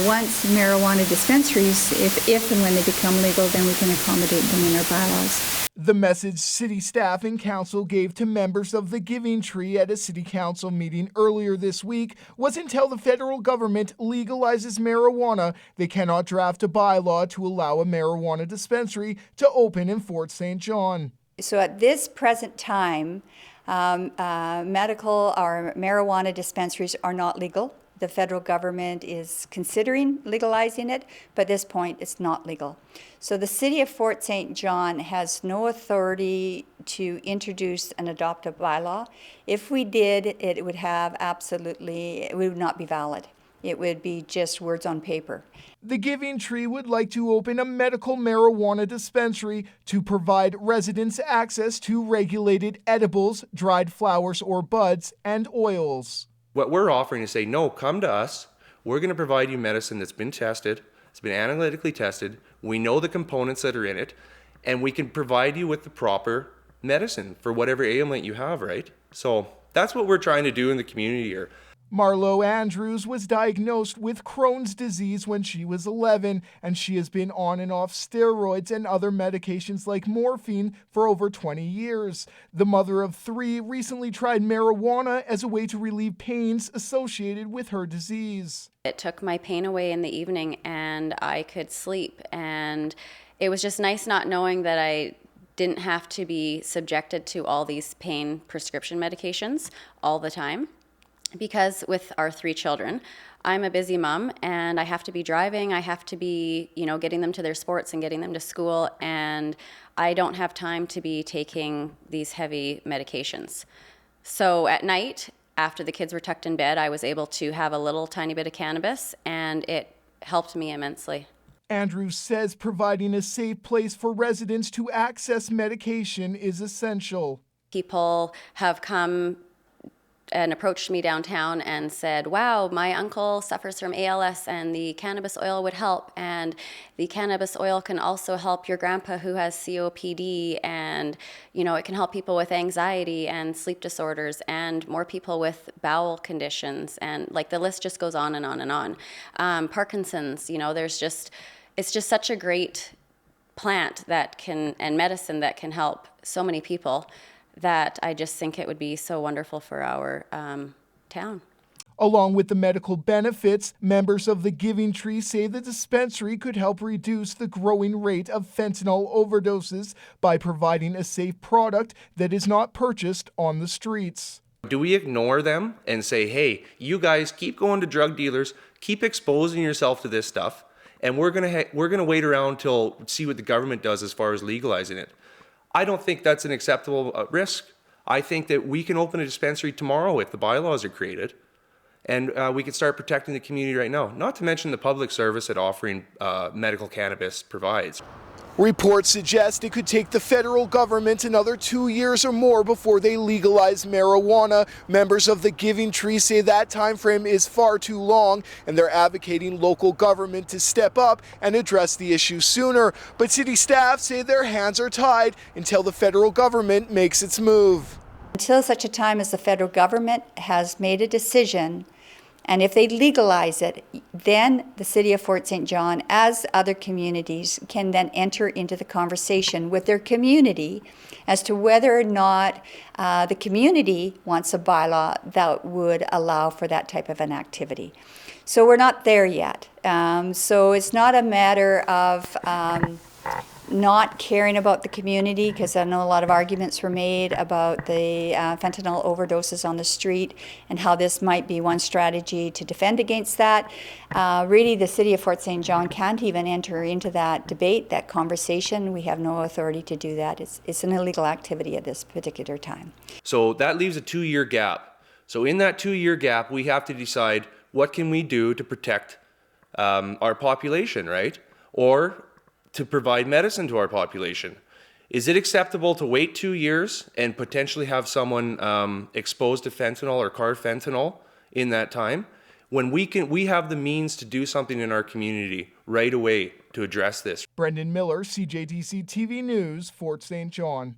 once marijuana dispensaries, if and when they become legal, then we can accommodate them in our bylaws. The message city staff and council gave to members of the Giving Tree at a city council meeting earlier this week was until the federal government legalizes marijuana, they cannot draft a bylaw to allow a marijuana dispensary to open in Fort St. John. So at this present time, medical or marijuana dispensaries are not legal. The federal government is considering legalizing it, but at this point it's not legal. So the city of Fort St. John has no authority to introduce and adopt a bylaw. If we did, it would not be valid. It would be just words on paper. The Giving Tree would like to open a medical marijuana dispensary to provide residents access to regulated edibles, dried flowers or buds, and oils. What we're offering is say, no, come to us. We're going to provide you medicine that's been tested, it's been analytically tested. We know the components that are in it, and we can provide you with the proper medicine for whatever ailment you have, right? So that's what we're trying to do in the community here. Marlo Andrews was diagnosed with Crohn's disease when she was 11, and she has been on and off steroids and other medications like morphine for over 20 years. The mother of 3 recently tried marijuana as a way to relieve pains associated with her disease. It took my pain away in the evening and I could sleep, and it was just nice not knowing that I didn't have to be subjected to all these pain prescription medications all the time. Because with our 3 children, I'm a busy mom and I have to be driving, I have to be, getting them to their sports and getting them to school, and I don't have time to be taking these heavy medications. So at night, after the kids were tucked in bed, I was able to have a little tiny bit of cannabis, and it helped me immensely. Andrews says providing a safe place for residents to access medication is essential. People have come and approached me downtown and said, wow, my uncle suffers from ALS and the cannabis oil would help, and the cannabis oil can also help your grandpa who has COPD, and it can help people with anxiety and sleep disorders and more people with bowel conditions, and the list just goes on and on and on. Parkinson's, it's just such a great plant and medicine that can help so many people, that I just think it would be so wonderful for our town. Along with the medical benefits, members of the Giving Tree say the dispensary could help reduce the growing rate of fentanyl overdoses by providing a safe product that is not purchased on the streets. Do we ignore them and say, hey, you guys keep going to drug dealers, keep exposing yourself to this stuff, and we're gonna wait around till see what the government does as far as legalizing it? I don't think that's an acceptable risk. I think that we can open a dispensary tomorrow if the bylaws are created, and we can start protecting the community right now, not to mention the public service that offering medical cannabis provides. Reports suggest it could take the federal government another 2 years or more before they legalize marijuana. Members of the Giving Tree say that time frame is far too long, and they're advocating local government to step up and address the issue sooner. But city staff say their hands are tied until the federal government makes its move. Until such a time as the federal government has made a decision, and if they legalize it, then the city of Fort St. John, as other communities, can then enter into the conversation with their community as to whether or not the community wants a bylaw that would allow for that type of an activity. So we're not there yet. So it's not a matter of not caring about the community, because I know a lot of arguments were made about the fentanyl overdoses on the street and how this might be one strategy to defend against that. Really, the city of Fort St. John can't even enter into that debate, that conversation. We have no authority to do that. It's an illegal activity at this particular time. So that leaves a 2-year gap. So in that 2-year gap, we have to decide what can we do to protect our population, right? Or to provide medicine to our population. Is it acceptable to wait 2 years and potentially have someone exposed to fentanyl or carfentanil in that time, when we have the means to do something in our community right away to address this? Brendan Miller, CJDC-TV News, Fort St. John.